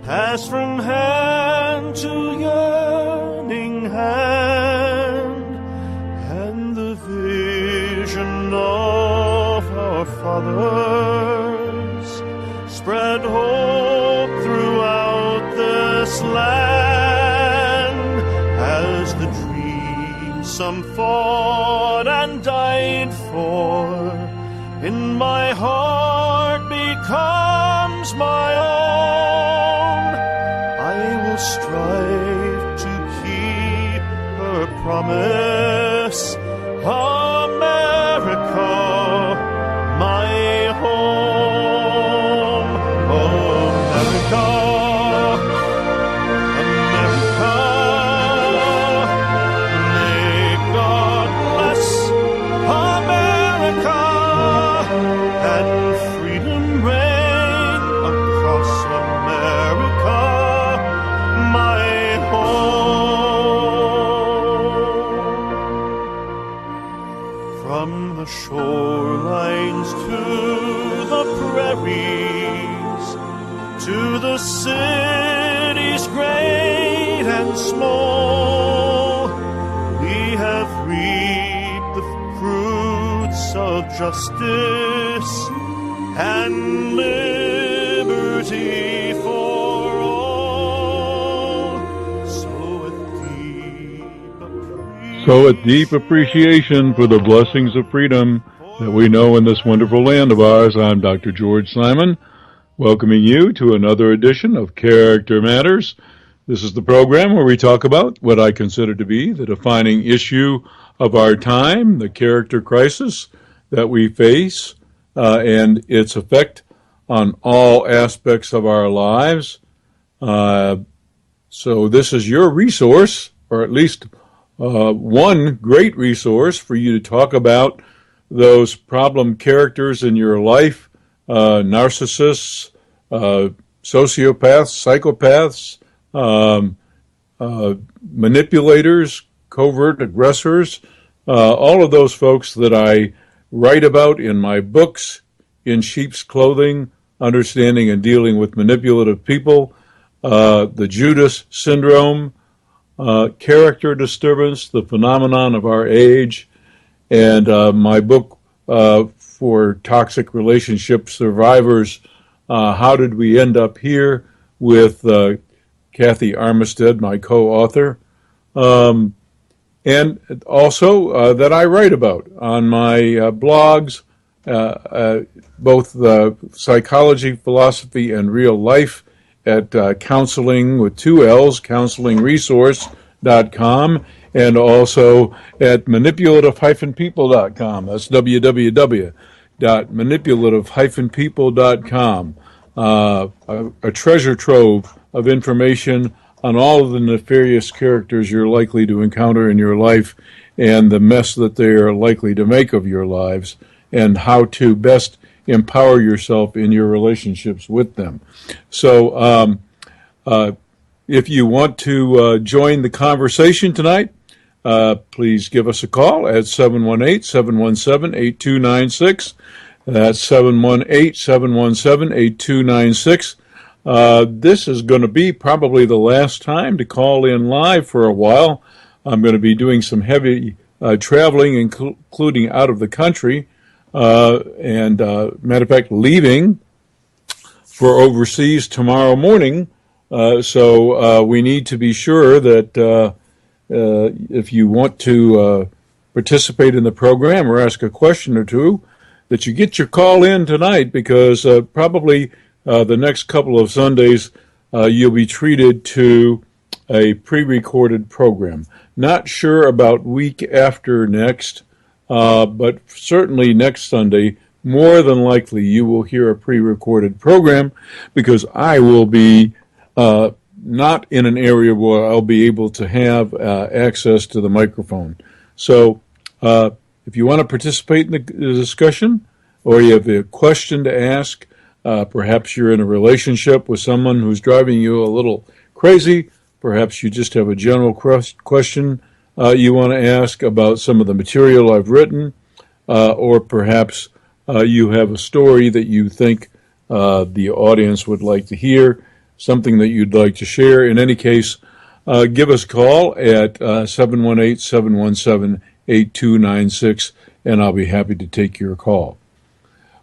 pass from hand to yearning hand, and the vision of our fathers spread hope throughout this land, as the dreams some fought and died for in my heart becomes my own. I will strive to keep her promise, America, my home. America, America, may God bless America, and freedom reign across America, my home. From the shorelines to the prairies, to the cities great and small, we have reaped the fruits of justice and liberty for all. So with deep appreciation for the blessings of freedom that we know in this wonderful land of ours, I'm Dr. George Simon, welcoming you to another edition of Character Matters. This is the program where we talk about what I consider to be the defining issue of our time, the character crisis that we face, and its effect on all aspects of our lives. So this is your resource, or at least one great resource for you to talk about those problem characters in your life, narcissists, sociopaths, psychopaths, manipulators, covert aggressors, all of those folks that I write about in my books, In Sheep's Clothing, Understanding and Dealing with Manipulative People, the Judas Syndrome, Character Disturbance, the Phenomenon of Our Age, and my book for toxic relationship survivors, How Did We End Up Here, with Kathy Armistead, my co-author, and also that I write about on my blogs, both psychology, philosophy, and real life at counseling with two L's, counselingresource.com, and also at manipulative-people.com. That's www.manipulative-people.com. A treasure trove of information on all of the nefarious characters you're likely to encounter in your life and the mess that they are likely to make of your lives, and how to best empower yourself in your relationships with them. So if you want to join the conversation tonight, please give us a call at 718-717-8296. That's 718-717-8296. This is going to be probably the last time to call in live for a while. I'm going to be doing some heavy traveling, including out of the country, and matter of fact, leaving for overseas tomorrow morning. So we need to be sure that if you want to participate in the program or ask a question or two, that you get your call in tonight, because probably the next couple of Sundays you'll be treated to a pre-recorded program. Not sure about week after next, but certainly next Sunday, more than likely you will hear a pre-recorded program, because I will be not in an area where I'll be able to have access to the microphone. So if you want to participate in the discussion, or you have a question to ask, perhaps you're in a relationship with someone who's driving you a little crazy, perhaps you just have a general question you want to ask about some of the material I've written, or perhaps you have a story that you think the audience would like to hear, something that you'd like to share. In any case, give us a call at 718-717-8296, and I'll be happy to take your call.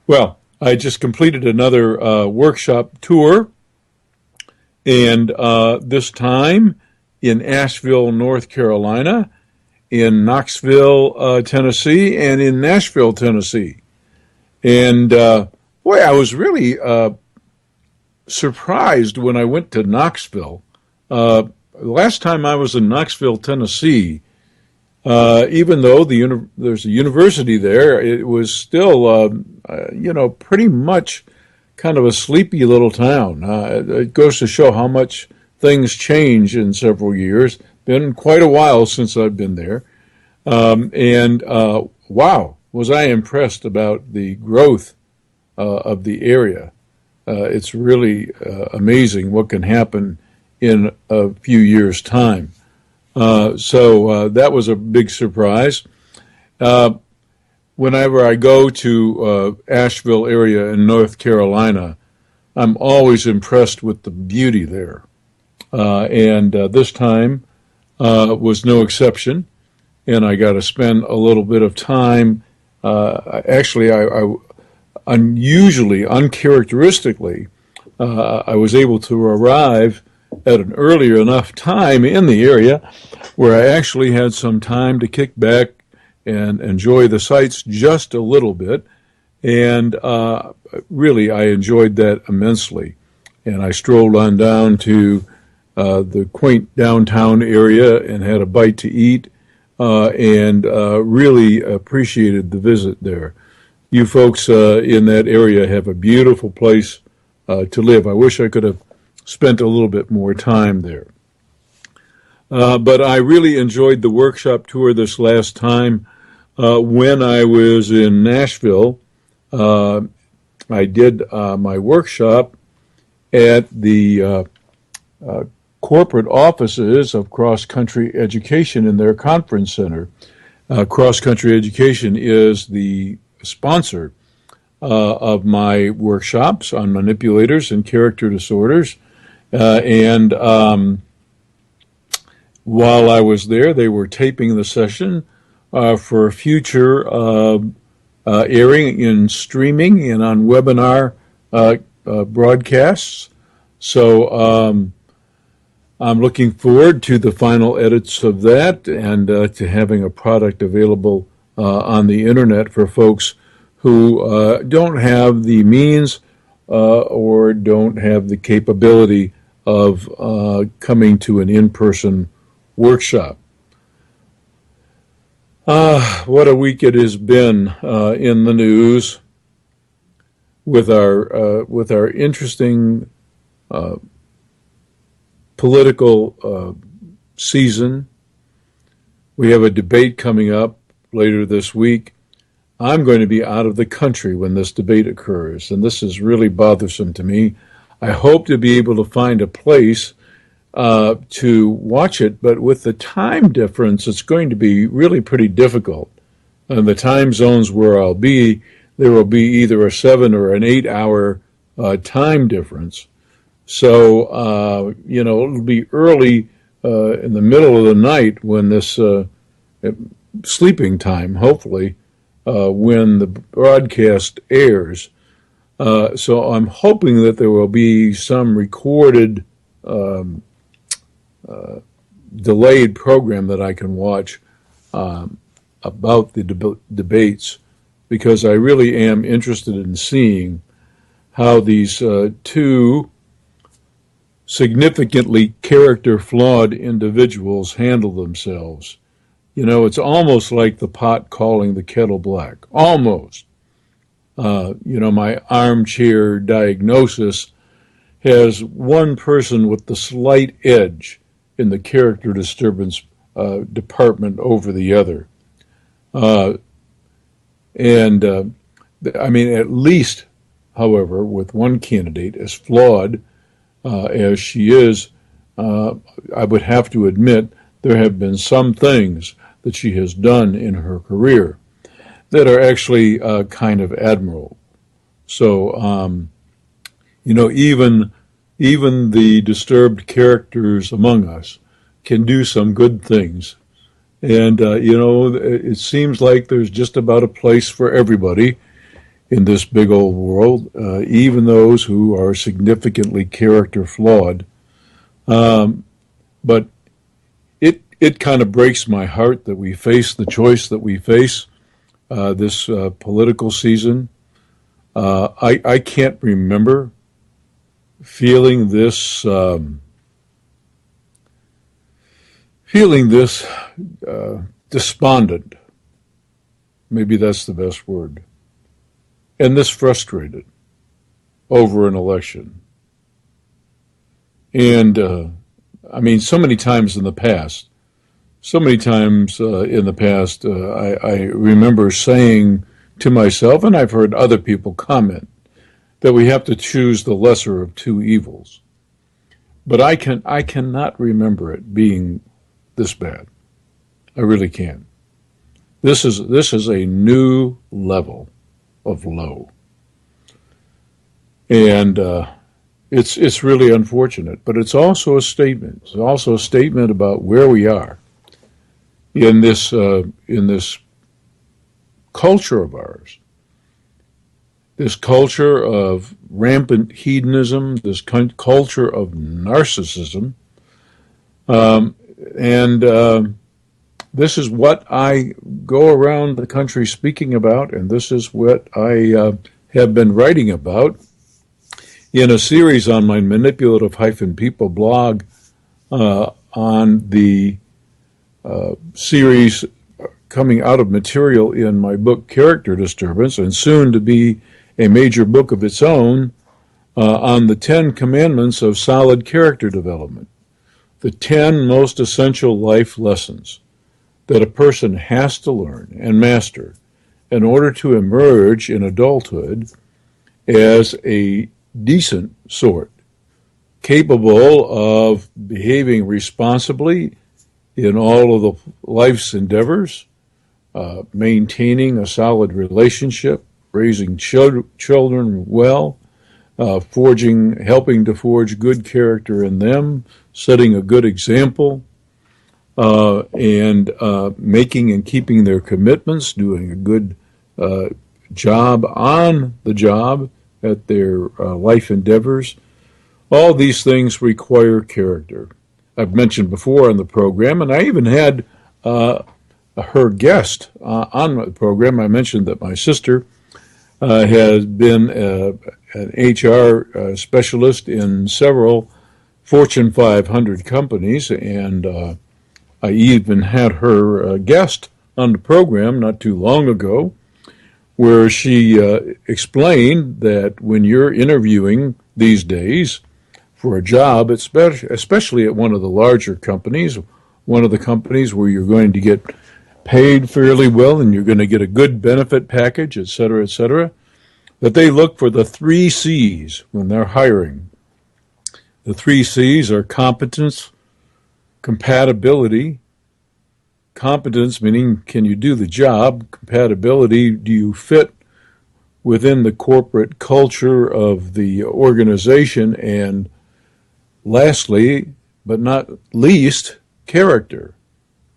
Well, I just completed another workshop tour, and this time in Asheville, North Carolina, in Knoxville, Tennessee, and in Nashville, Tennessee. And boy, I was really surprised when I went to Knoxville. Last time I was in Knoxville, Tennessee, even though there's a university there, it was still, pretty much kind of a sleepy little town. It goes to show how much things change in several years. Been quite a while since I've been there. Wow, was I impressed about the growth of the area. It's really amazing what can happen in a few years' time. So that was a big surprise. Whenever I go to Asheville area in North Carolina, I'm always impressed with the beauty there. And this time was no exception, and I got to spend a little bit of time. Actually, I uncharacteristically, I was able to arrive at an earlier enough time in the area where I actually had some time to kick back and enjoy the sights just a little bit. And really, I enjoyed that immensely. And I strolled on down to the quaint downtown area and had a bite to eat, and really appreciated the visit there. You folks in that area have a beautiful place to live. I wish I could have spent a little bit more time there. But I really enjoyed the workshop tour this last time. When I was in Nashville, I did my workshop at the corporate offices of Cross Country Education in their conference center. Cross Country Education is the sponsor of my workshops on manipulators and character disorders. And while I was there, they were taping the session for future airing in streaming and on webinar broadcasts. So I'm looking forward to the final edits of that and to having a product available on the internet for folks who don't have the means or don't have the capability of coming to an in-person workshop. What a week it has been in the news with our interesting political season. We have a debate coming up later this week. I'm going to be out of the country when this debate occurs, and this is really bothersome to me. I hope to be able to find a place to watch it, but with the time difference, it's going to be really pretty difficult. And the time zones where I'll be, there will be either a 7 or an 8 hour time difference. So, it'll be early in the middle of the night when this sleeping time, hopefully, when the broadcast airs. So I'm hoping that there will be some recorded delayed program that I can watch about the debates, because I really am interested in seeing how these two significantly character-flawed individuals handle themselves. It's almost like the pot calling the kettle black. Almost. My armchair diagnosis has one person with the slight edge in the character disturbance department over the other. At least, however, with one candidate, as flawed as she is, I would have to admit there have been some things that she has done in her career that are actually kind of admirable. So You know, even the disturbed characters among us can do some good things. And, you know, it seems like there's just about a place for everybody in this big old world, even those who are significantly character flawed. But it kind of breaks my heart that we face the choice that we face this political season. I can't remember feeling this despondent. Maybe that's the best word. And this frustrated over an election. And I mean, so many times in the past, I remember saying to myself, and I've heard other people comment, that we have to choose the lesser of two evils. But I cannot remember it being this bad. I really can't. This is a new level of low, and it's really unfortunate. But it's also a statement. It's also a statement about where we are in this culture of ours. This culture of rampant hedonism, this culture of narcissism, and this is what I go around the country speaking about, and this is what I have been writing about in a series on my Manipulative-People blog, on the series coming out of material in my book Character Disturbance, and soon to be a major book of its own, on the 10 Commandments of Solid Character Development, the 10 most essential life lessons that a person has to learn and master in order to emerge in adulthood as a decent sort, capable of behaving responsibly in all of the life's endeavors, maintaining a solid relationship, raising children well, helping to forge good character in them, setting a good example, and making and keeping their commitments, doing a good job on the job at their life endeavors. All these things require character. I've mentioned before on the program, and I even had her guest on the program. I mentioned that my sister has been an HR specialist in several Fortune 500 companies, and I even had her guest on the program not too long ago, where she explained that when you're interviewing these days for a job, especially at one of the larger companies, one of the companies where you're going to get paid fairly well and you're going to get a good benefit package, et cetera, that they look for the 3 C's when they're hiring. The 3 C's are competence, compatibility. Competence meaning, can you do the job? Compatibility, do you fit within the corporate culture of the organization? And lastly, but not least, character.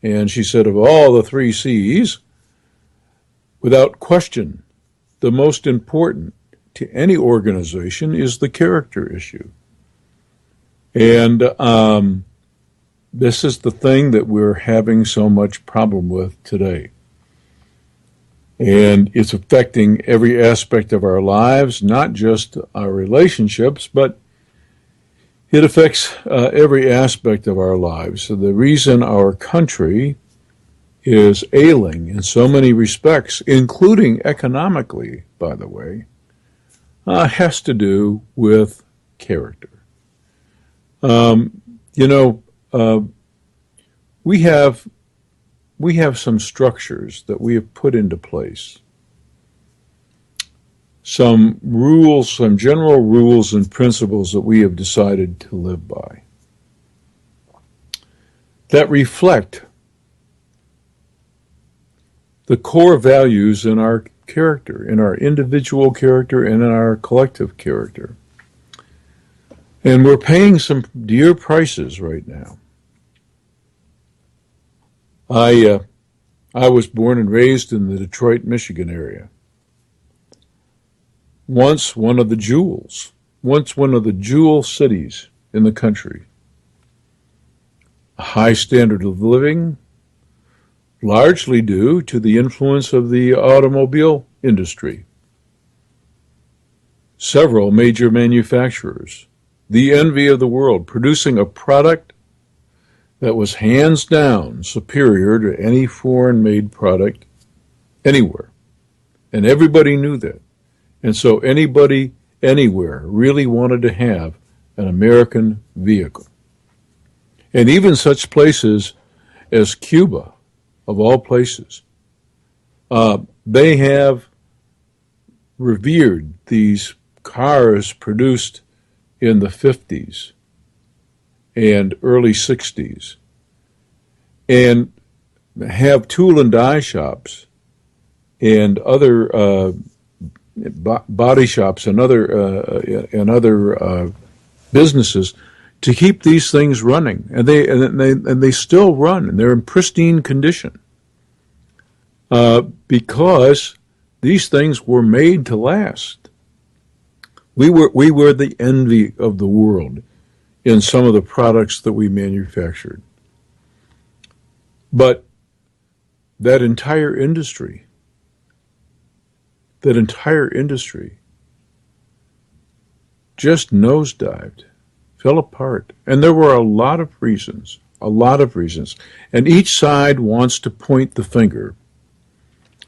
And she said of all the 3 C's, without question, the most important to any organization is the character issue. And this is the thing that we're having so much problem with today. And it's affecting every aspect of our lives, not just our relationships, but it affects every aspect of our lives. So the reason our country is ailing in so many respects, including economically, by the way, has to do with character. We have some structures that we have put into place, some rules, some general rules and principles that we have decided to live by that reflect the core values in our character, in our individual character, and in our collective character. And we're paying some dear prices right now. I was born and raised in the Detroit, Michigan area. Once one of the jewel cities in the country. A high standard of living, largely due to the influence of the automobile industry. Several major manufacturers, the envy of the world, producing a product that was hands down superior to any foreign-made product anywhere. And everybody knew that. And so anybody, anywhere, really wanted to have an American vehicle. And even such places as Cuba, of all places, they have revered these cars produced in the 50s and early 60s, and have tool and die shops and other body shops and other businesses to keep these things running, and they still run, and they're in pristine condition because these things were made to last. We were the envy of the world in some of the products that we manufactured. But that entire industry just nosedived, fell apart. And there were a lot of reasons. And each side wants to point the finger.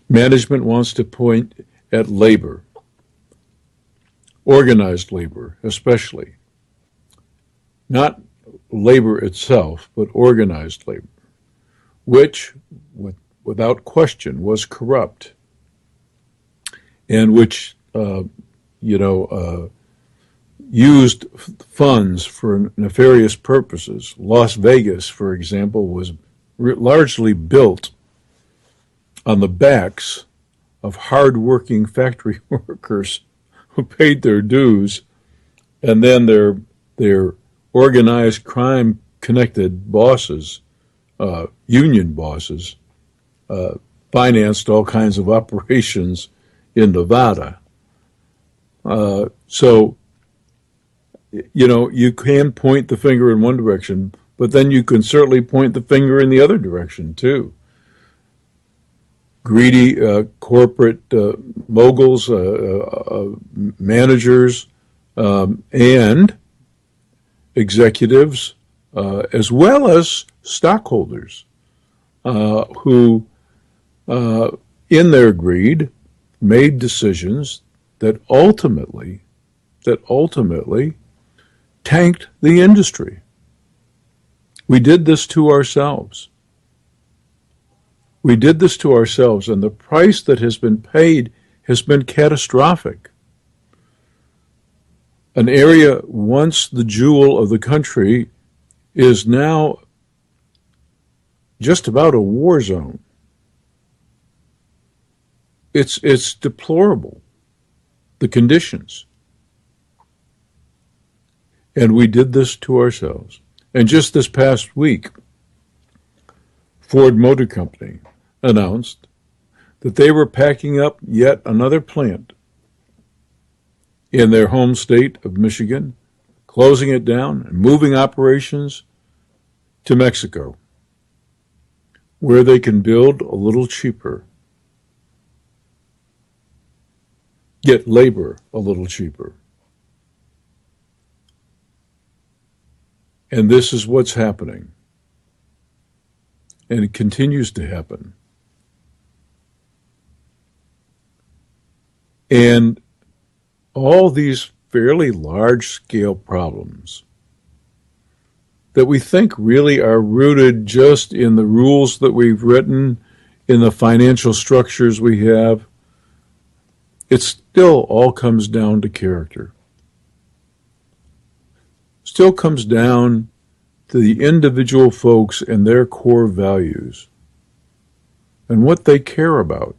Management wants to point at labor, organized labor especially. Not labor itself, but organized labor, which, without question, was corrupt, and which, used funds for nefarious purposes. Las Vegas, for example, was largely built on the backs of hard-working factory workers who paid their dues, and then their organized crime-connected bosses, union bosses, financed all kinds of operations in Nevada. So, you can point the finger in one direction, but then you can certainly point the finger in the other direction, too. Greedy corporate moguls, managers, and executives, as well as stockholders, who, in their greed, made decisions that ultimately tanked the industry. We did this to ourselves. And the price that has been paid has been catastrophic. An area once the jewel of the country is now just about a war zone. It's deplorable, the conditions. And we did this to ourselves. And just this past week, Ford Motor Company announced that they were packing up yet another plant in their home state of Michigan, closing it down and moving operations to Mexico, where they can build a little cheaper, get labor a little cheaper. And this is what's happening. And it continues to happen. And all these fairly large-scale problems that we think really are rooted just in the rules that we've written, in the financial structures we have, it still all comes down to character. Still comes down to the individual folks and their core values and what they care about.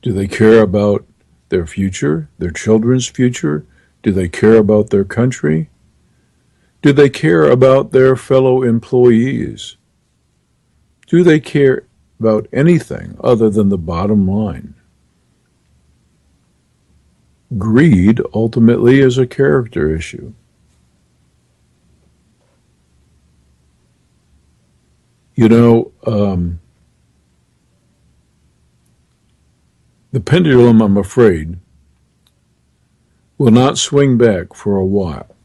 Do they care about their future, their children's future, Do they care about their country? Do they care about their fellow employees? Do they care about anything other than the bottom line? Greed ultimately is a character issue. You know, the pendulum, I'm afraid, will not swing back for a while.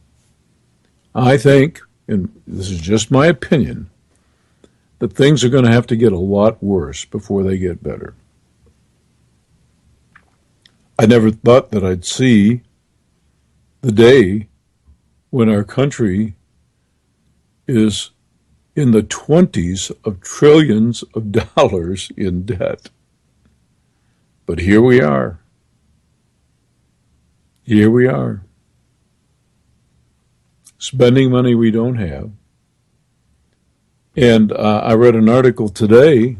I think, and this is just my opinion, that things are going to have to get a lot worse before they get better. I never thought that I'd see the day when our country is in the 20s of trillions of dollars in debt. But here we are. Here we are. Spending money we don't have. And I read an article today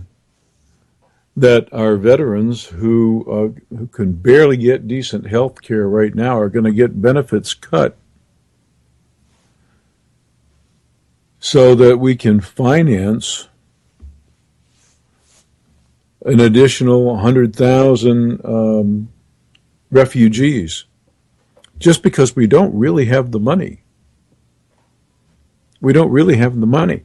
that our veterans who can barely get decent health care right now are going to get benefits cut so that we can finance an additional 100,000 refugees just because we don't really have the money. We don't really have the money.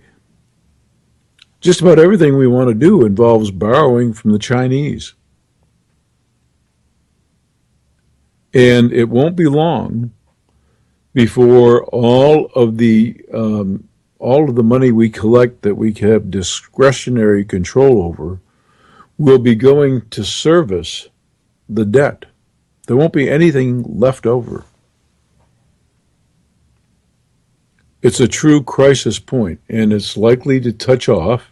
Just about everything we want to do involves borrowing from the Chinese. And it won't be long before all of the money we collect that we have discretionary control over will be going to service the debt. There won't be anything left over. It's a true crisis point, and it's likely to touch off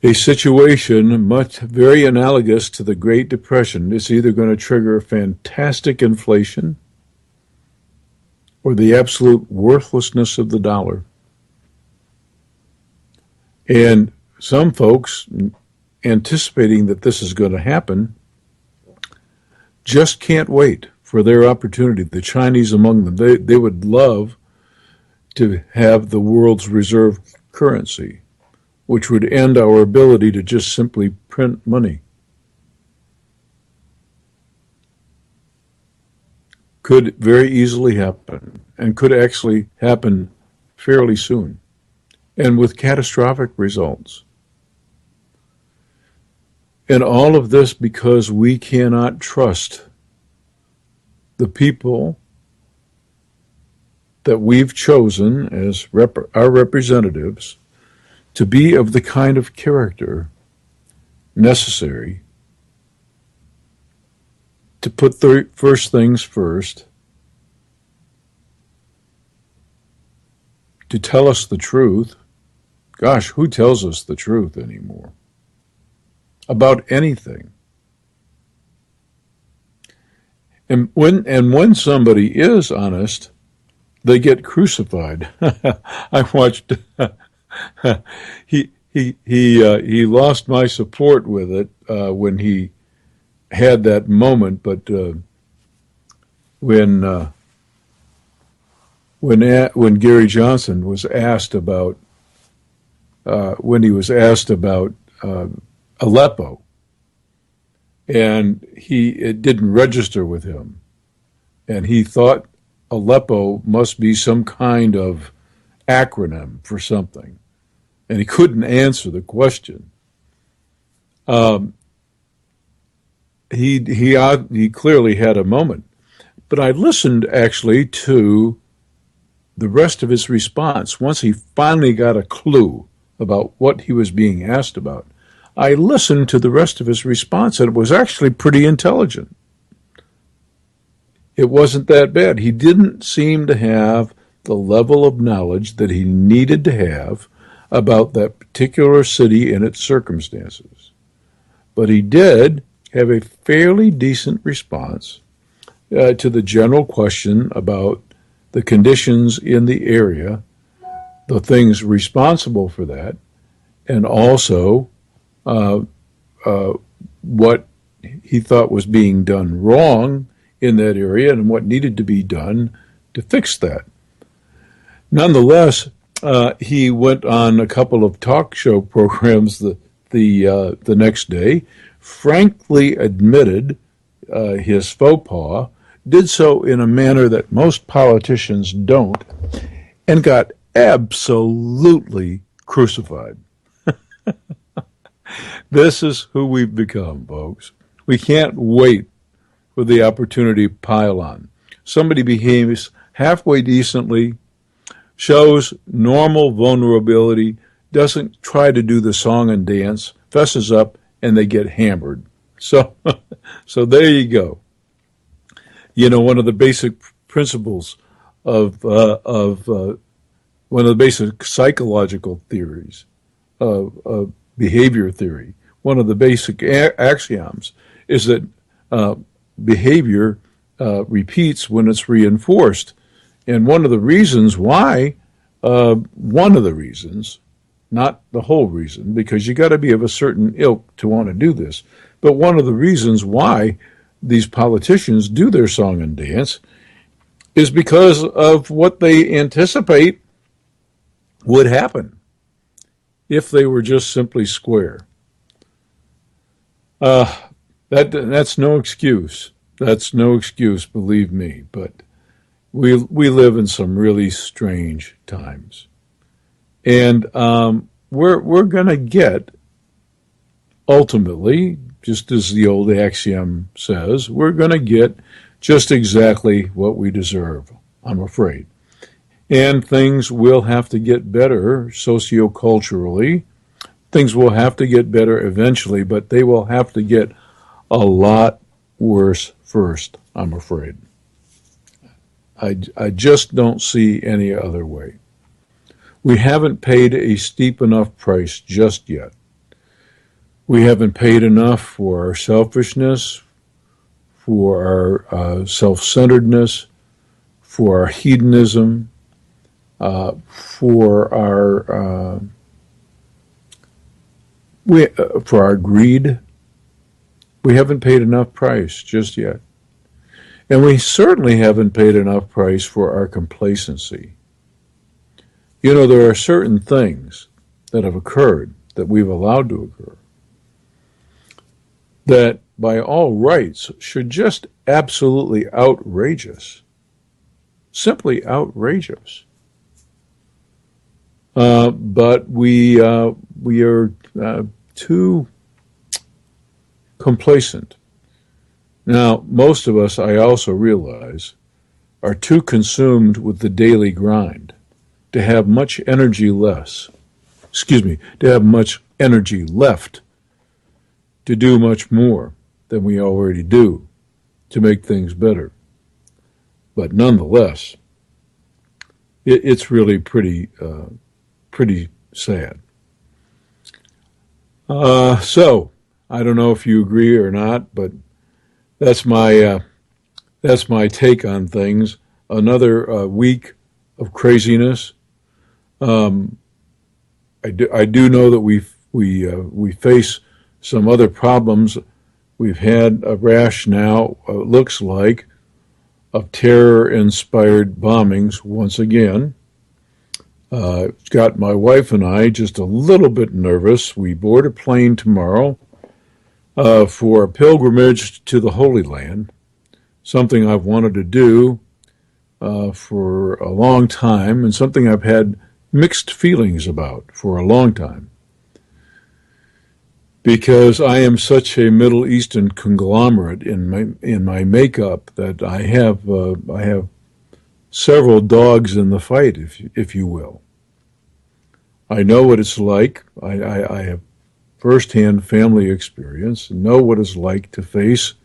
a situation very analogous to the Great Depression. It's either going to trigger fantastic inflation or the absolute worthlessness of the dollar. And some folks, anticipating that this is going to happen, just can't wait for their opportunity. The Chinese among them, they would love to have the world's reserve currency, which would end our ability to just simply print money. Could very easily happen, and could actually happen fairly soon, and with catastrophic results. And all of this because we cannot trust the people that we've chosen as our representatives to be of the kind of character necessary to put the first things first, to tell us the truth. Gosh, who tells us the truth anymore? About anything. And when somebody is honest, they get crucified. I watched. He lost my support with it when he had that moment, but when Gary Johnson was asked about Aleppo, and it didn't register with him, and he thought Aleppo must be some kind of acronym for something, and he couldn't answer the question. He clearly had a moment, but I listened actually to the rest of his response once he finally got a clue about what he was being asked about. I listened to the rest of his response, and it was actually pretty intelligent. It wasn't that bad. He didn't seem to have the level of knowledge that he needed to have about that particular city and its circumstances. But he did have a fairly decent response to the general question about the conditions in the area, the things responsible for that, and also what he thought was being done wrong in that area and what needed to be done to fix that. Nonetheless, he went on a couple of talk show programs the next day, frankly admitted his faux pas, did so in a manner that most politicians don't, and got absolutely crucified. This is who we've become, folks. We can't wait for the opportunity to pile on. Somebody behaves halfway decently, shows normal vulnerability, doesn't try to do the song and dance, fesses up, and they get hammered. So, so there you go. You know, one of the basic principles of one of the basic psychological theories of behavior theory, one of the basic axioms is that behavior repeats when it's reinforced. And one of the reasons why, not the whole reason, because you got to be of a certain ilk to want to do this, but one of the reasons why these politicians do their song and dance is because of what they anticipate would happen if they were just simply square. That's no excuse. That's no excuse, believe me. But we live in some really strange times, and we're going to get ultimately, just as the old axiom says, we're going to get just exactly what we deserve, I'm afraid. And things will have to get better socioculturally. Things will have to get better eventually, but they will have to get a lot worse first, I'm afraid. I just don't see any other way. We haven't paid a steep enough price just yet. We haven't paid enough for our selfishness, for our self-centeredness, for our hedonism, for our greed. We haven't paid enough price just yet. And we certainly haven't paid enough price for our complacency. You know, there are certain things that have occurred, that we've allowed to occur, that by all rights should just absolutely outrage us. Simply outrageous. But we are too complacent. Now, most of us, I also realize, are too consumed with the daily grind to have much energy to have much energy left to do much more than we already do to make things better. But nonetheless, it's really pretty sad. So, I don't know if you agree or not, but that's my take on things. Another week of craziness. I do know that we face some other problems. We've had a rash now, looks like, of terror-inspired bombings once again. It's got my wife and I just a little bit nervous. We board a plane tomorrow for a pilgrimage to the Holy Land, something I've wanted to do for a long time and something I've had mixed feelings about for a long time. Because I am such a Middle Eastern conglomerate in my makeup that I have several dogs in the fight, if you will. I know what it's like. I have firsthand family experience, and know what it's like to face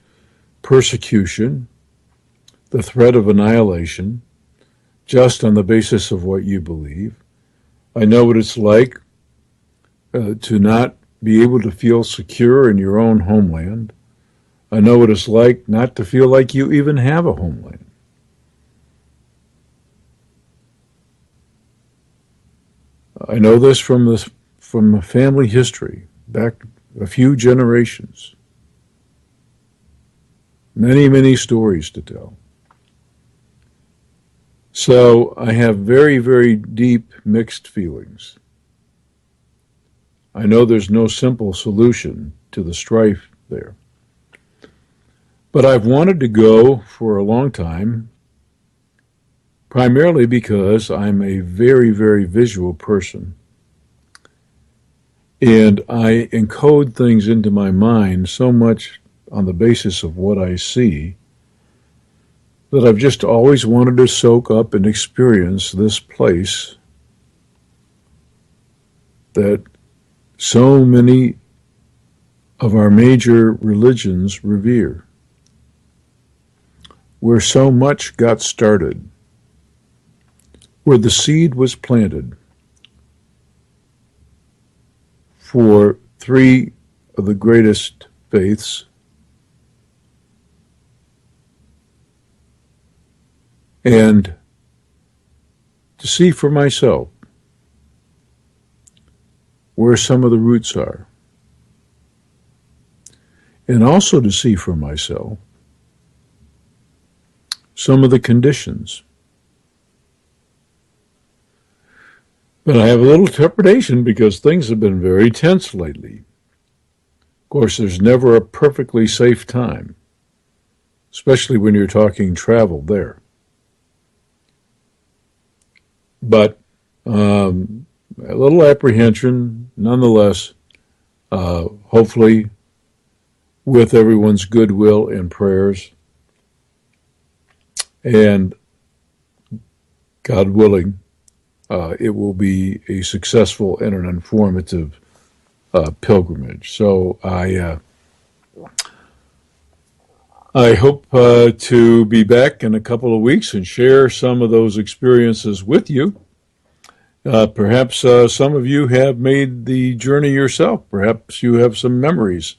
persecution, the threat of annihilation, just on the basis of what you believe. I know what it's like to not be able to feel secure in your own homeland. I know what it's like not to feel like you even have a homeland. I know this from the family history, back a few generations. many, many stories to tell. So I have very, very deep mixed feelings. I know there's no simple solution to the strife there. But I've wanted to go for a long time, primarily because I'm a very, very visual person. And I encode things into my mind so much on the basis of what I see that I've just always wanted to soak up and experience this place that so many of our major religions revere, where so much got started, where the seed was planted for three of the greatest faiths, and to see for myself where some of the roots are, and also to see for myself some of the conditions. But I have a little trepidation because things have been very tense lately. Of course, there's never a perfectly safe time, especially when you're talking travel there. But a little apprehension, nonetheless, hopefully with everyone's goodwill and prayers, and God willing, it will be a successful and an informative pilgrimage. So I hope to be back in a couple of weeks and share some of those experiences with you. Perhaps some of you have made the journey yourself. Perhaps you have some memories.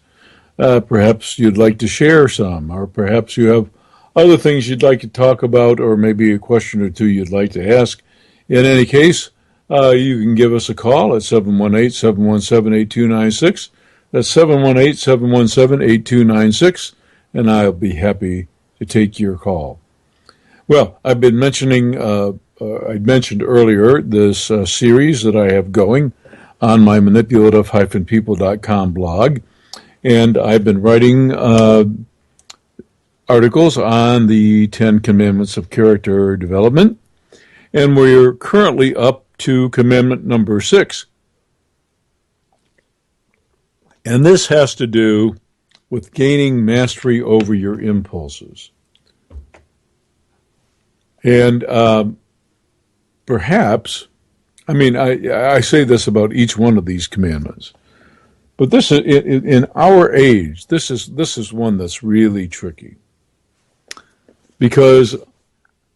Perhaps you'd like to share some, or perhaps you have other things you'd like to talk about, or maybe a question or two you'd like to ask. In any case, you can give us a call at 718-717-8296. That's 718-717-8296, and I'll be happy to take your call. Well, I've been mentioning, I mentioned earlier this series that I have going on my manipulative-people.com blog, and I've been writing articles on the 10 Commandments of Character Development, and we're currently up to commandment number 6. And this has to do with gaining mastery over your impulses. And perhaps, I say this about each one of these commandments, but this is in our age. This is one that's really tricky, because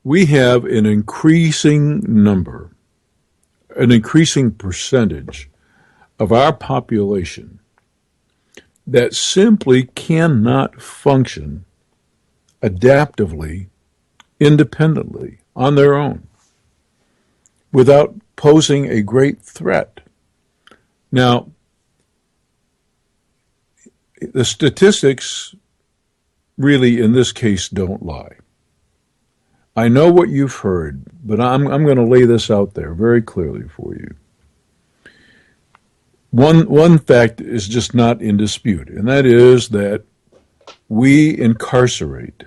we have an increasing number, an increasing percentage of our population that simply cannot function adaptively, independently, on their own, without posing a great threat. Now, the statistics really, in this case, don't lie. I know what you've heard, but I'm going to lay this out there very clearly for you. One fact is just not in dispute, and that is that we incarcerate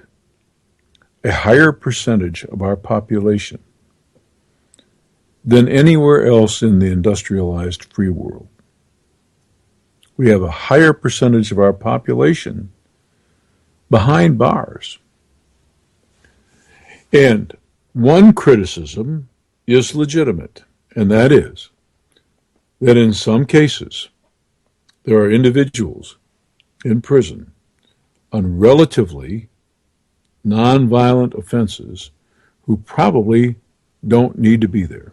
a higher percentage of our population than anywhere else in the industrialized free world. We have a higher percentage of our population behind bars. And one criticism is legitimate, and that is that in some cases there are individuals in prison on relatively nonviolent offenses who probably don't need to be there.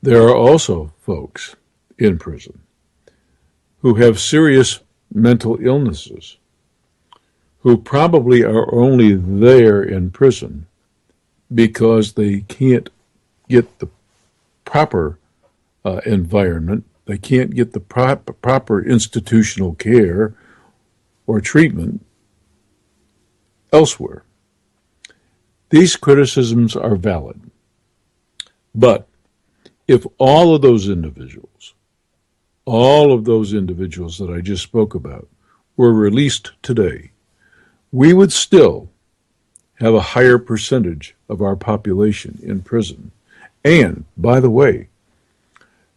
There are also folks in prison who have serious mental illnesses, who probably are only there in prison because they can't get the proper environment, they can't get the proper institutional care or treatment elsewhere. These criticisms are valid. But if all of those individuals that I just spoke about, were released today, we would still have a higher percentage of our population in prison. And, by the way,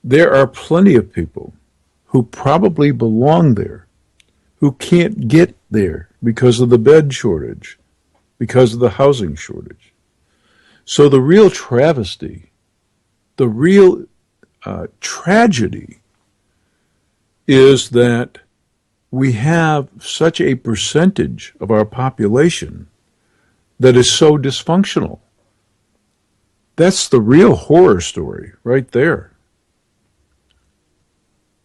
there are plenty of people who probably belong there, who can't get there because of the bed shortage, because of the housing shortage. So the real travesty, the real tragedy is that we have such a percentage of our population that is so dysfunctional. That's the real horror story right there.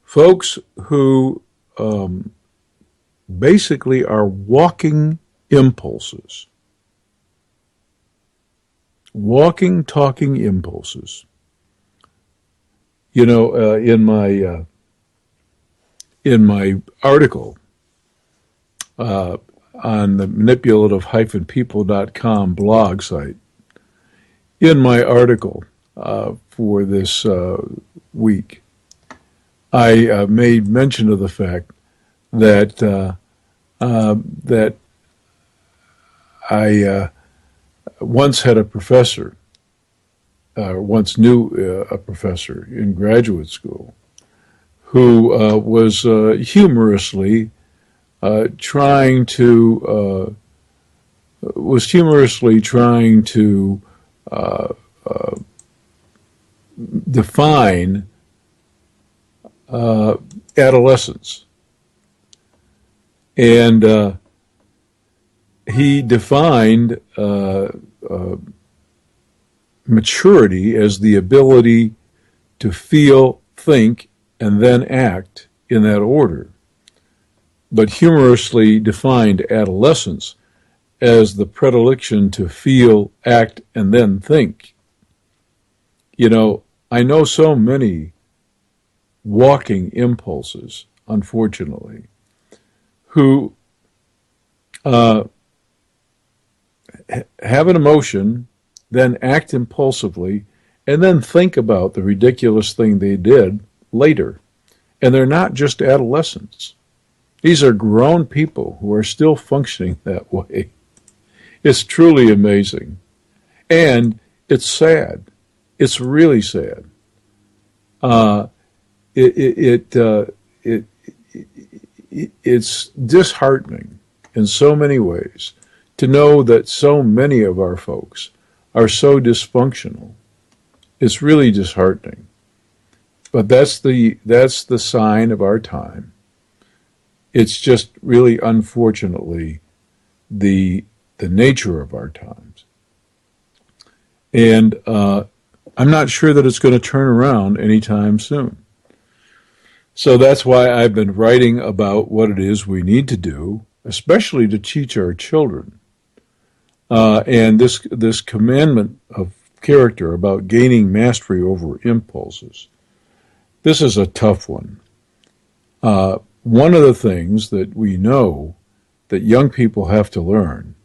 Folks who basically are walking impulses, walking, talking impulses. You know, in my article on the manipulative-people.com blog site, in my article for this week, I made mention of the fact that that I once had a professor, once knew a professor in graduate school, who was humorously trying to define adolescence, and he defined maturity as the ability to feel, think, and then act in that order, but humorously defined adolescence as the predilection to feel, act, and then think. You know, I know so many walking impulses, unfortunately, who have an emotion, then act impulsively, and then think about the ridiculous thing they did later. And they're not just adolescents. These are grown people who are still functioning that way. It's truly amazing. And it's sad. It's really sad. It's disheartening in so many ways to know that so many of our folks are so dysfunctional. It's really disheartening. But that's the sign of our time. It's just really, unfortunately, the nature of our times. And I'm not sure that it's going to turn around anytime soon. So that's why I've been writing about what it is we need to do, especially to teach our children. And this commandment of character about gaining mastery over impulses. This is a tough one. One of the things that we know that young people have to learn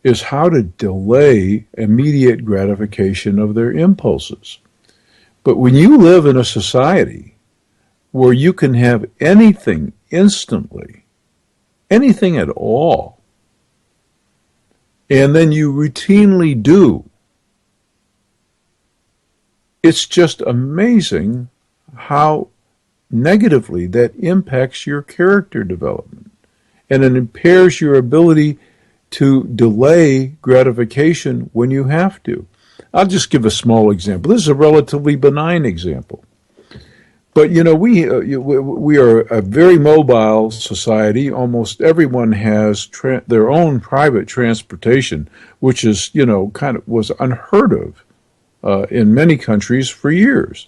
is how to delay immediate gratification of their impulses. But when you live in a society where you can have anything instantly, anything at all, and then you routinely do, it's just amazing how negatively that impacts your character development, and it impairs your ability to delay gratification when you have to. I'll just give a small example. This is a relatively benign example. But, you know, we are a very mobile society. Almost everyone has their own private transportation, which is, you know, kind of was unheard of in many countries for years.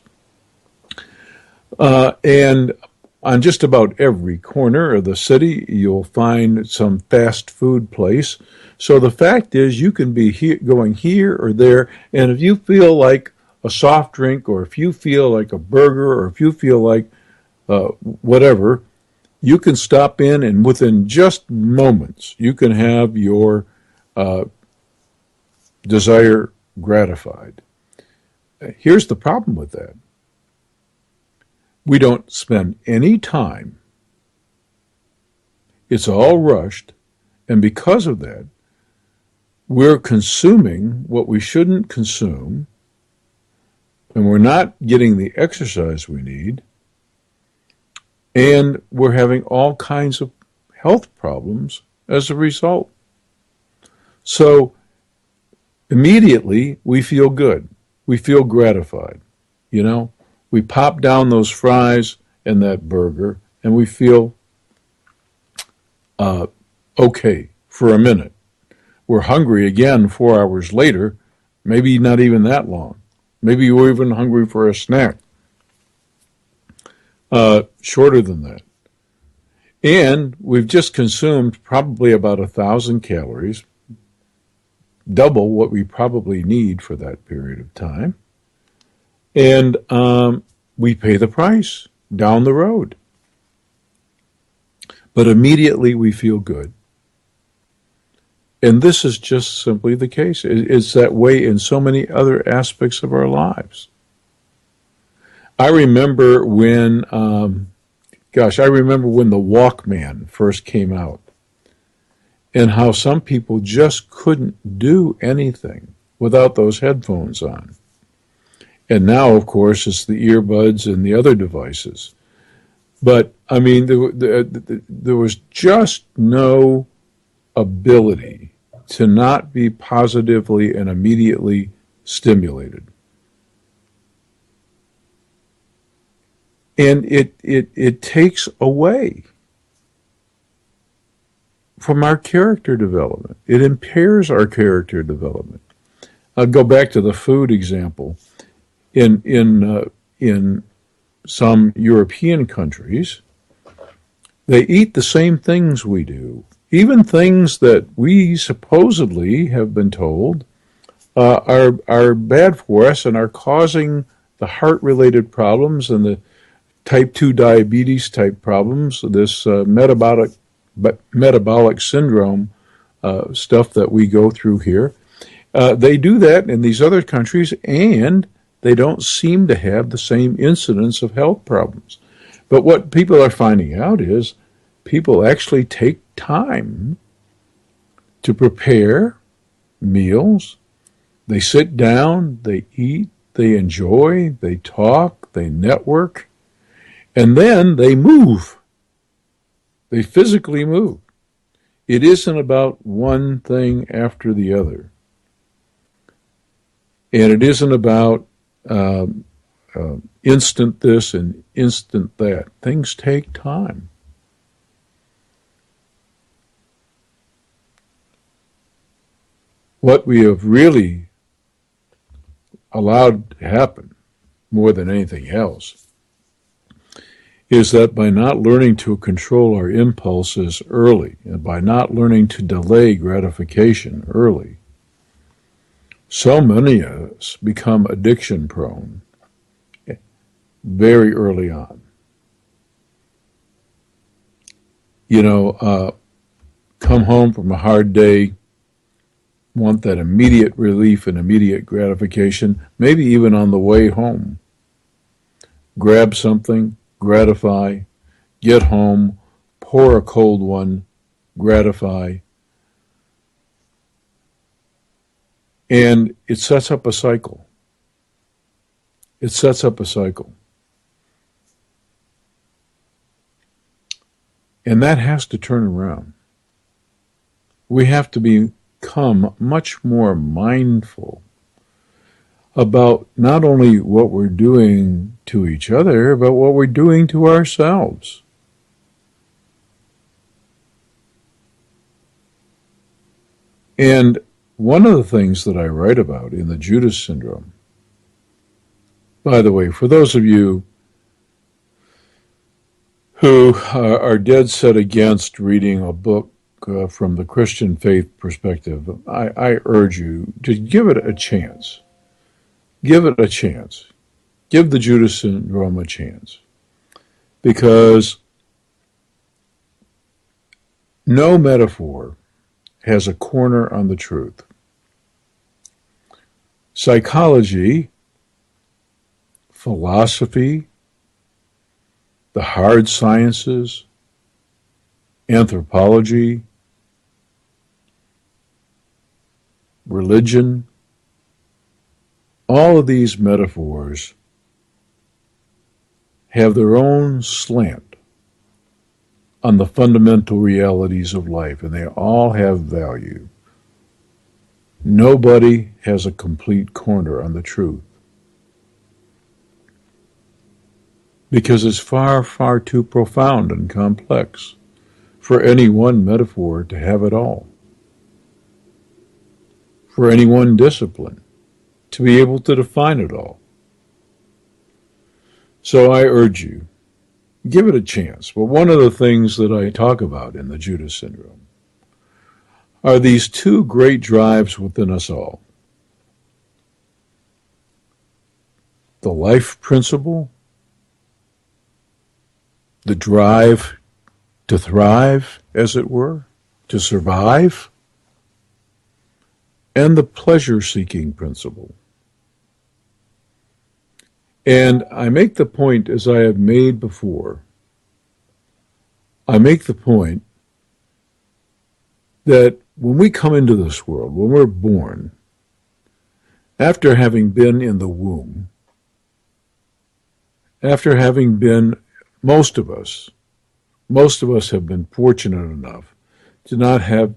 And on just about every corner of the city, you'll find some fast food place. So the fact is, you can be going here or there, and if you feel like a soft drink, or if you feel like a burger, or if you feel like whatever, you can stop in, and within just moments, you can have your desire gratified. Here's the problem with that. We don't spend any time. It's all rushed, and because of that, we're consuming what we shouldn't consume, and we're not getting the exercise we need, and we're having all kinds of health problems as a result. So immediately we feel good. We feel gratified. You know, we pop down those fries and that burger, and we feel okay for a minute. We're hungry again 4 hours later, maybe not even that long. Maybe we're even hungry for a snack. Shorter than that. And we've just consumed probably about 1,000 calories, double what we probably need for that period of time. And we pay the price down the road. But immediately we feel good. And this is just simply the case. It's that way in so many other aspects of our lives. I remember when, I remember when the Walkman first came out and how some people just couldn't do anything without those headphones on. And now, of course, it's the earbuds and the other devices. But, I mean, there was just no ability to not be positively and immediately stimulated. And it takes away from our character development. It impairs our character development. I'll go back to the food example. In some European countries, they eat the same things we do, even things that we supposedly have been told are bad for us and are causing the heart-related problems and the type 2 diabetes type problems, this metabolic syndrome stuff that we go through here. They do that in these other countries, and they don't seem to have the same incidence of health problems. But what people are finding out is people actually take time to prepare meals. They sit down, they eat, they enjoy, they talk, they network, and then they move. They physically move. It isn't about one thing after the other. And it isn't about instant this and instant that. Things take time. What we have really allowed to happen, more than anything else, is that by not learning to control our impulses early, and by not learning to delay gratification early, so many of us become addiction prone very early on. You know, come home from a hard day, want that immediate relief and immediate gratification, maybe even on the way home. Grab something, gratify, get home, pour a cold one, gratify. And it sets up a cycle. It sets up a cycle. And that has to turn around. We have to become much more mindful about not only what we're doing to each other, but what we're doing to ourselves. And one of the things that I write about in the Judas Syndrome, by the way, for those of you who are dead set against reading a book from the Christian faith perspective, I urge you to give it a chance. Give it a chance. Give the Judas Syndrome a chance. Because no metaphor has a corner on the truth. Psychology, philosophy, the hard sciences, anthropology, religion, all of these metaphors have their own slant on the fundamental realities of life, and they all have value. Nobody has a complete corner on the truth, because it's far, far too profound and complex for any one metaphor to have it all, for any one discipline to be able to define it all. So I urge you, give it a chance. But one of the things that I talk about in the Judas Syndrome are these two great drives within us all. The life principle, the drive to thrive, as it were, to survive, and the pleasure-seeking principle. And I make the point, as I have made before, I make the point that when we come into this world, when we're born, after having been in the womb, after having been, most of us have been fortunate enough to not have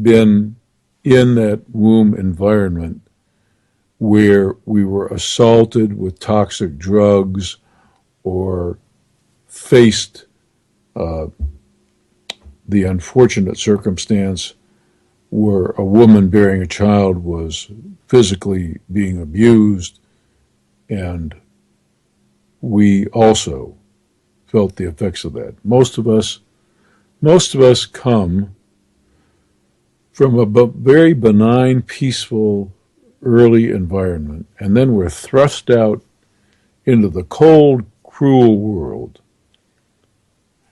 been in that womb environment where we were assaulted with toxic drugs or faced the unfortunate circumstance where a woman bearing a child was physically being abused, and we also felt the effects of that. Most of us come from a very benign, peaceful, early environment, and then we're thrust out into the cold, cruel world.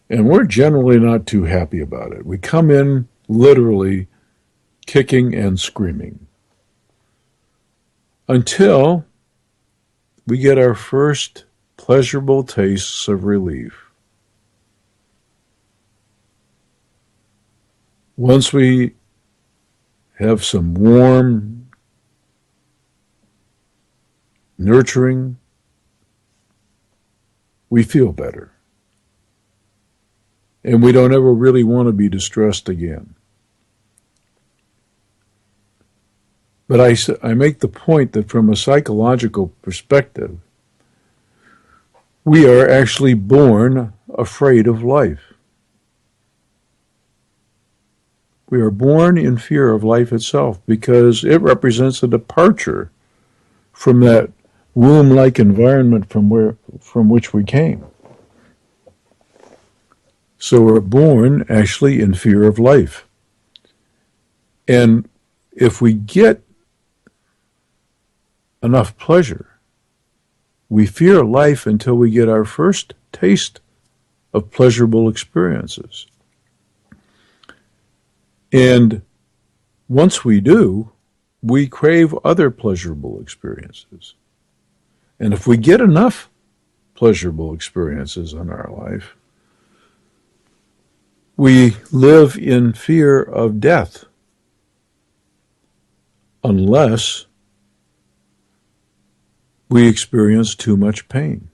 And we're generally not too happy about it. We come in literally kicking and screaming until we get our first pleasurable tastes of relief. Once we have some warm, nurturing, we feel better. And we don't ever really want to be distressed again. But I make the point that from a psychological perspective, we are actually born afraid of life. We are born in fear of life itself because it represents a departure from that womb-like environment from which we came. So we're born actually in fear of life. And if we get enough pleasure, we fear life until we get our first taste of pleasurable experiences. And once we do, we crave other pleasurable experiences. And if we get enough pleasurable experiences in our life, we live in fear of death unless we experience too much pain.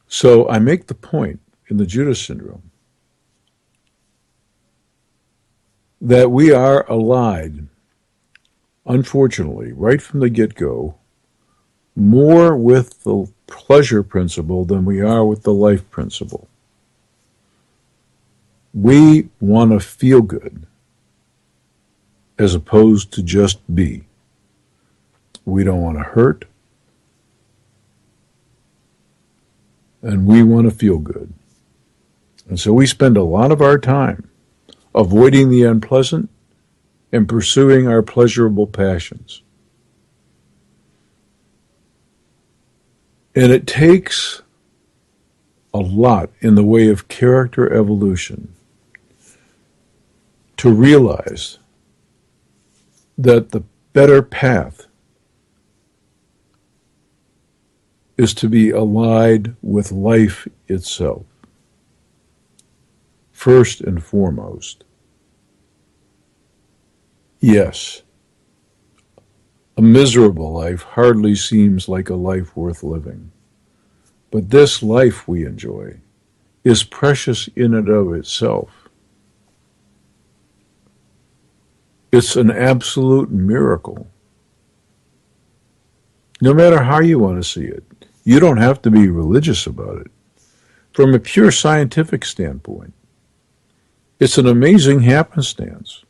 So I make the point in the Judas Syndrome that we are allied, unfortunately, right from the get-go, more with the pleasure principle than we are with the life principle. We want to feel good as opposed to just be. We don't want to hurt, and we want to feel good. And so we spend a lot of our time avoiding the unpleasant and pursuing our pleasurable passions. And it takes a lot in the way of character evolution to realize that the better path is to be allied with life itself, first and foremost. Yes, a miserable life hardly seems like a life worth living, but this life we enjoy is precious in and of itself. It's an absolute miracle. No matter how you want to see it, you don't have to be religious about it. From a pure scientific standpoint, it's an amazing happenstance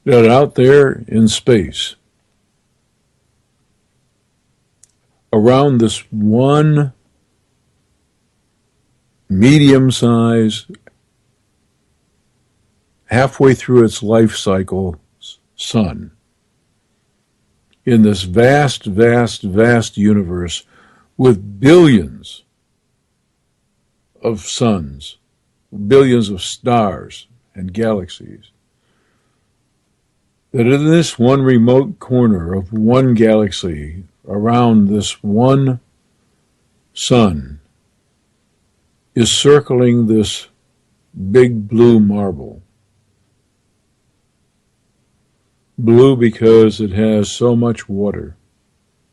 that out there in space, around this one medium-sized, halfway through its life cycle sun, in this vast, vast, vast universe with billions of suns, billions of stars and galaxies, that in this one remote corner of one galaxy, around this one sun, is circling this big blue marble. Blue because it has so much water,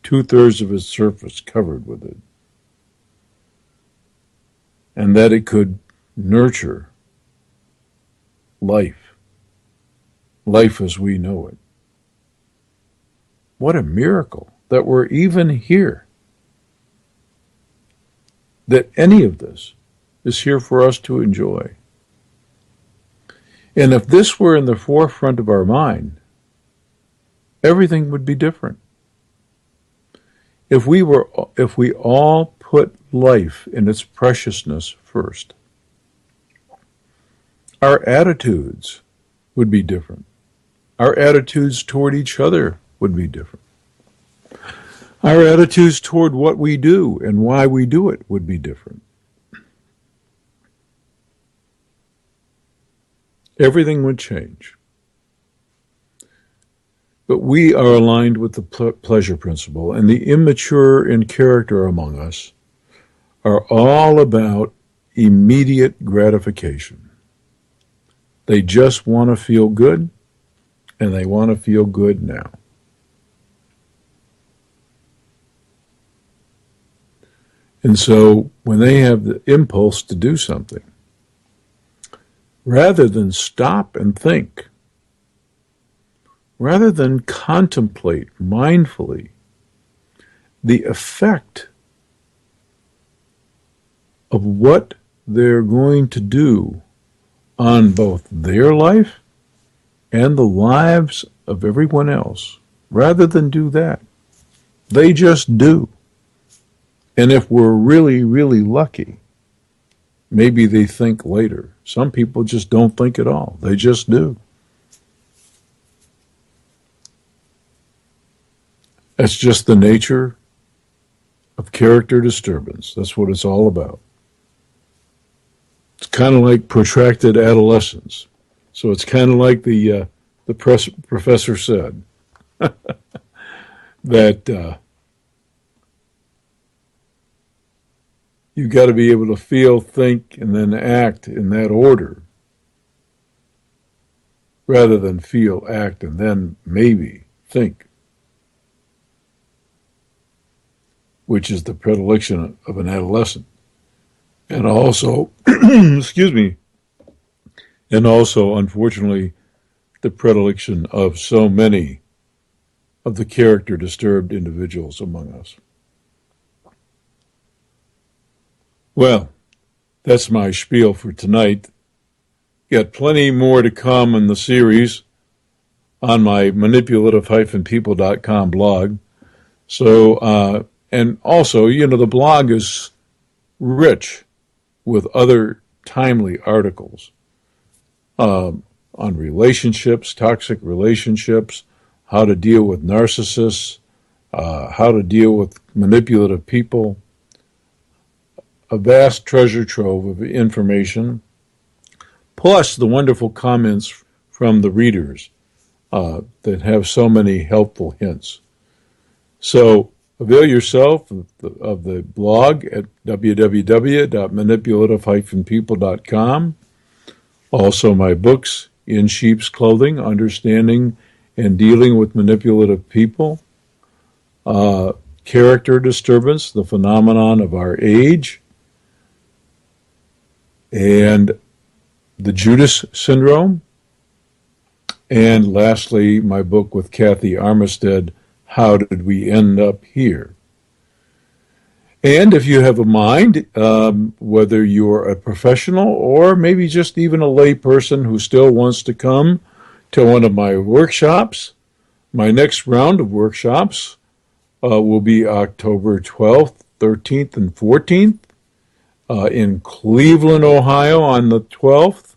2/3 of its surface covered with it, and that it could nurture life, life as we know it. What a miracle that we're even here, that any of this is here for us to enjoy. And if this were in the forefront of our mind, everything would be different. If we all put life in its preciousness first, our attitudes would be different. Our attitudes toward each other would be different. Our attitudes toward what we do and why we do it would be different. Everything would change. But we are aligned with the pleasure principle, and the immature in character among us are all about immediate gratification. They just want to feel good, and they want to feel good now. And so when they have the impulse to do something, rather than stop and think, rather than contemplate mindfully the effect of what they're going to do on both their life and the lives of everyone else, rather than do that, they just do. And if we're really, really lucky, maybe they think later. Some people just don't think at all. They just do. That's just the nature of character disturbance. That's what it's all about. It's kind of like protracted adolescence. So it's kind of like the professor said, that you've got to be able to feel, think, and then act in that order, rather than feel, act, and then maybe think, which is the predilection of an adolescent. And also, excuse me, and also, unfortunately, the predilection of so many of the character disturbed individuals among us. Well, that's my spiel for tonight. Got plenty more to come in the series on my manipulative-people.com blog. So, and also, the blog is rich with other timely articles on relationships, toxic relationships, how to deal with narcissists, how to deal with manipulative people, a vast treasure trove of information, plus the wonderful comments from the readers that have so many helpful hints. So avail yourself of the blog at www.manipulative-people.com. Also my books, In Sheep's Clothing, Understanding and Dealing with Manipulative People. Character Disturbance, The Phenomenon of Our Age. And the Judas Syndrome. And lastly, my book with Kathy Armistead, How Did We End Up Here? And if you have a mind, whether you're a professional or maybe just even a lay person who still wants to come to one of my workshops, my next round of workshops will be October 12th, 13th, and 14th in Cleveland, Ohio on the 12th,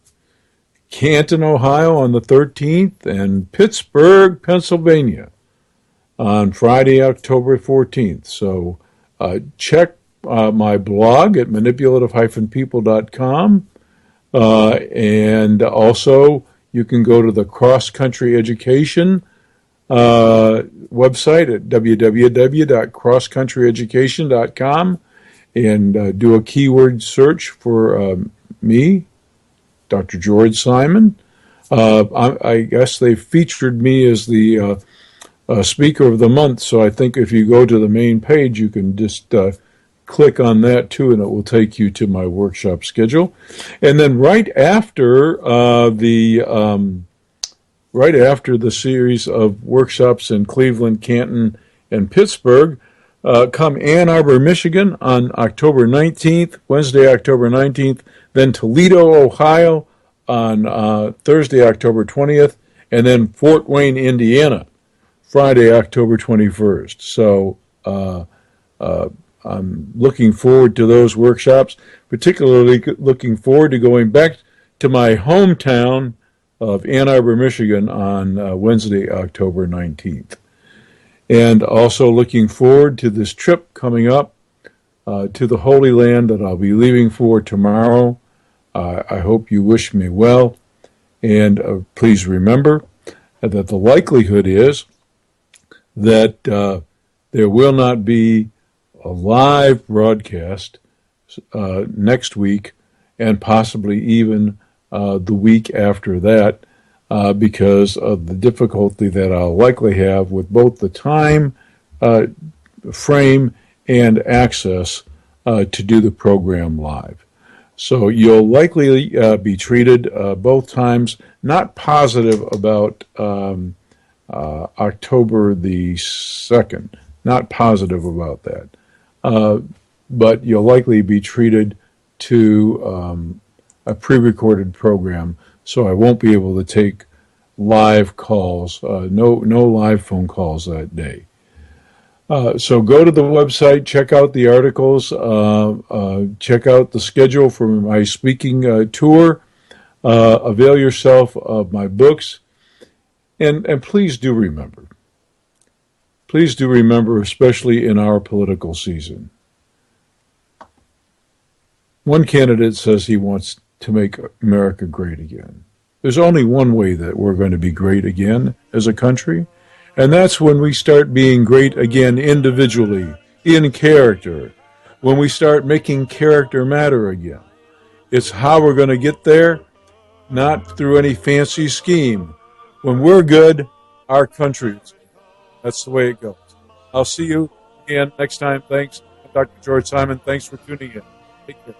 Canton, Ohio on the 13th, and Pittsburgh, Pennsylvania on Friday, October 14th. So check my blog at manipulative-people.com, and also you can go to the Cross Country Education website at www.crosscountryeducation.com and do a keyword search for me, Dr. George Simon. I guess they featured me as the Speaker of the Month, so I think if you go to the main page, you can just click on that too, and it will take you to my workshop schedule. And then right after the series of workshops in Cleveland, Canton, and Pittsburgh, come Ann Arbor, Michigan on October 19th, Wednesday, October 19th, then Toledo, Ohio on Thursday, October 20th, and then Fort Wayne, Indiana, Friday, October 21st. So I'm looking forward to those workshops, particularly looking forward to going back to my hometown of Ann Arbor, Michigan on Wednesday, October 19th. And also looking forward to this trip coming up to the Holy Land that I'll be leaving for tomorrow. I hope you wish me well. And please remember that the likelihood is that there will not be a live broadcast next week and possibly even the week after that because of the difficulty that I'll likely have with both the time frame and access to do the program live. So you'll likely be treated both times, not positive about October the 2nd, not positive about that. But you'll likely be treated to a pre-recorded program, so I won't be able to take live calls, no live phone calls that day. So go to the website, check out the articles, check out the schedule for my speaking tour, avail yourself of my books, and please do remember, especially in our political season. One candidate says he wants to make America great again. There's only one way that we're going to be great again as a country, and that's when we start being great again individually, in character, when we start making character matter again. It's how we're going to get there, not through any fancy scheme. When we're good, our country is good. That's the way it goes. I'll see you again next time. Thanks. I'm Dr. George Simon. Thanks for tuning in. Take care.